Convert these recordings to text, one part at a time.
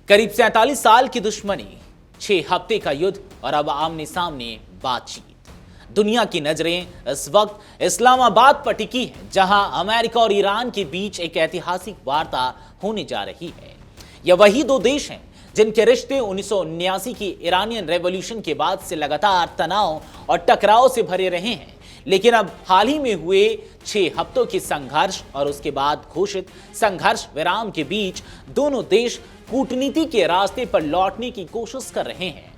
करीब 47 साल की दुश्मनी, 6 हफ्ते का युद्ध और अब आमने सामने बातचीत। दुनिया की नजरें इस वक्त इस्लामाबाद पर टिकी हैं, जहां अमेरिका और ईरान के बीच एक ऐतिहासिक वार्ता होने जा रही है। यह वही दो देश हैं जिनके रिश्ते 1979 की ईरानियन रेवोल्यूशन के बाद से लगातार तनाव और टकराव से भरे रहे हैं। लेकिन अब हाल ही में हुए 6 हफ्तों के संघर्ष और उसके बाद घोषित संघर्ष विराम के बीच दोनों देश कूटनीति के रास्ते पर लौटने की कोशिश कर रहे हैं।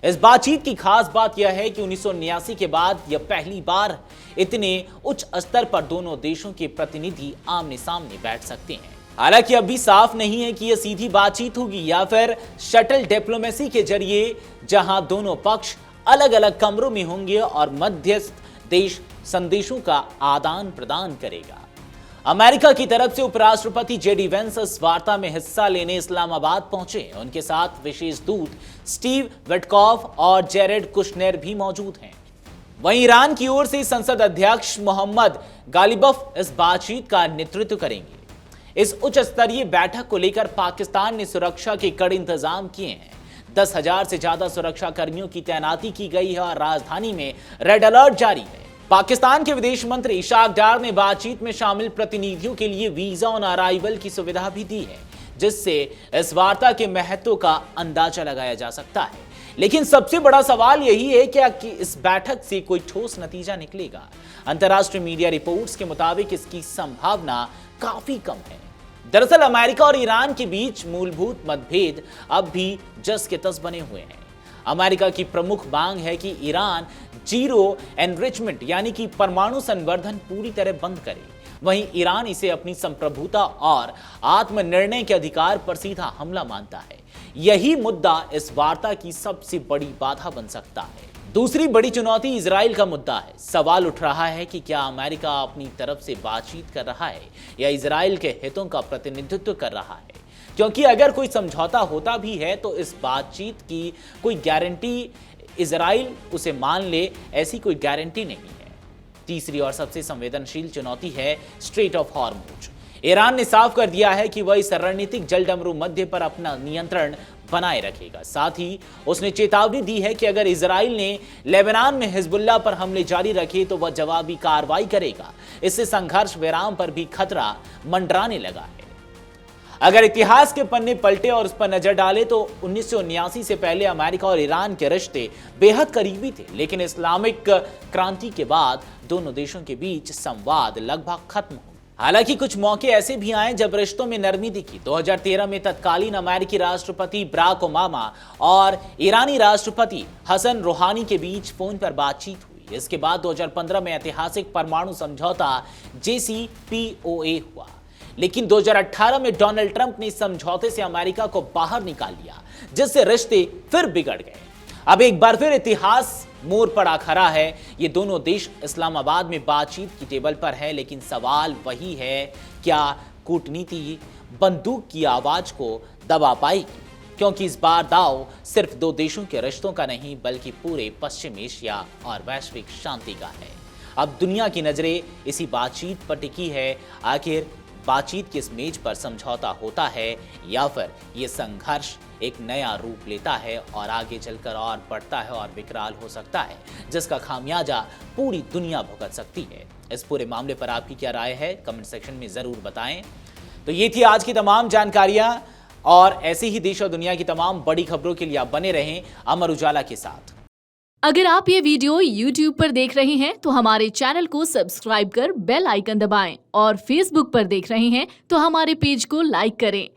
इस बातचीत की खास बात यह है कि 1979 के बाद यह पहली बार इतने उच्च स्तर पर दोनों देशों के प्रतिनिधि आमने सामने बैठ सकते हैं। हालांकि अभी साफ नहीं है कि यह सीधी बातचीत होगी या फिर शटल डिप्लोमेसी के जरिए, जहां दोनों पक्ष अलग अलग कमरों में होंगे और मध्यस्थ देश संदेशों का आदान प्रदान करेगा। अमेरिका की तरफ से उपराष्ट्रपति जेडी वेंस इस वार्ता में हिस्सा लेने इस्लामाबाद पहुंचे। उनके साथ विशेष दूत स्टीव विटकॉफ और जेरेड कुशनेर भी मौजूद हैं। वहीं ईरान की ओर से संसद अध्यक्ष मोहम्मद गालिबफ इस बातचीत का नेतृत्व करेंगे। इस उच्च स्तरीय बैठक को लेकर पाकिस्तान ने सुरक्षा के कड़े इंतजाम किए हैं। 10,000 से ज्यादा सुरक्षा कर्मियों की तैनाती की गई है और राजधानी में रेड अलर्ट जारी है। पाकिस्तान के विदेश मंत्री इशाक डार ने बातचीत में शामिल प्रतिनिधियों के लिए वीजा ऑन अराइवल की सुविधा भी दी है, जिससे इस वार्ता के महत्व का अंदाजा लगाया जा सकता है। लेकिन सबसे बड़ा सवाल यही है कि इस बैठक से कोई ठोस नतीजा निकलेगा। अंतर्राष्ट्रीय मीडिया रिपोर्ट्स के मुताबिक इसकी संभावना काफी कम है। दरअसल अमेरिका और ईरान के बीच मूलभूत मतभेद अब भी जस के तस बने हुए हैं। अमेरिका की प्रमुख मांग है कि ईरान जीरो एनरिचमेंट यानी कि परमाणु संवर्धन पूरी तरह बंद करे। वहीं ईरान इसे अपनी संप्रभुता और आत्मनिर्णय के अधिकार पर सीधा हमला मानता है। यही मुद्दा इस वार्ता की सबसे बड़ी बाधा बन सकता है। दूसरी बड़ी चुनौती इजराइल का मुद्दा है। सवाल उठ रहा है कि क्या अमेरिका अपनी तरफ से बातचीत कर रहा है या इजराइल के हितों का प्रतिनिधित्व कर रहा है, क्योंकि अगर कोई समझौता होता भी है तो इस बातचीत की कोई गारंटी इजराइल उसे मान ले, ऐसी कोई गारंटी नहीं है। तीसरी और सबसे संवेदनशील चुनौती है स्ट्रेट ऑफ हॉर्मुज। ईरान ने साफ कर दिया है कि वह इस रणनीतिक जलडमरू मध्य पर अपना नियंत्रण बनाए रखेगा। साथ ही उसने चेतावनी दी है कि अगर इजराइल ने लेबनान में हिजबुल्लाह पर हमले जारी रखे तो वह जवाबी कार्रवाई करेगा। इससे संघर्ष विराम पर भी खतरा मंडराने लगा है। अगर इतिहास के पन्ने पलटे और उस पर नजर डाले तो 1979 से पहले अमेरिका और ईरान के रिश्ते बेहद करीबी थे, लेकिन इस्लामिक क्रांति के बाद दोनों देशों के बीच संवाद लगभग खत्म हो। हालांकि कुछ मौके ऐसे भी आए जब रिश्तों में नरमी दिखी। 2013 में तत्कालीन अमेरिकी राष्ट्रपति बराक ओबामा और ईरानी राष्ट्रपति हसन रूहानी के बीच फोन पर बातचीत हुई। इसके बाद 2015 में ऐतिहासिक परमाणु समझौता JCPOA हुआ, लेकिन 2018 में डोनाल्ड ट्रंप ने इस समझौते से अमेरिका को बाहर निकाल लिया, जिससे रिश्ते फिर बिगड़ गए। अब एक बार फिर इतिहास मोड़ पर आ खड़ा है। ये दोनों देश इस्लामाबाद में बातचीत की टेबल पर है, लेकिन सवाल वही है, क्या कूटनीति बंदूक की आवाज को दबा पाएगी? क्योंकि इस बार दाव सिर्फ दो देशों के रिश्तों का नहीं, बल्कि पूरे पश्चिम एशिया और वैश्विक शांति का है। अब दुनिया की नजरें इसी बातचीत पर टिकी है। आखिर बातचीत किस मेज पर समझौता होता है, या फिर ये संघर्ष एक नया रूप लेता है और आगे चलकर और बढ़ता है और विकराल हो सकता है, जिसका खामियाजा पूरी दुनिया भुगत सकती है। इस पूरे मामले पर आपकी क्या राय है, कमेंट सेक्शन में जरूर बताएं। तो ये थी आज की तमाम जानकारियां, और ऐसे ही देश और दुनिया की तमाम बड़ी खबरों के लिए आप बने रहें अमर उजाला के साथ। अगर आप ये वीडियो YouTube पर देख रहे हैं तो हमारे चैनल को सब्सक्राइब कर बेल आइकन दबाएं, और Facebook पर देख रहे हैं तो हमारे पेज को लाइक करें।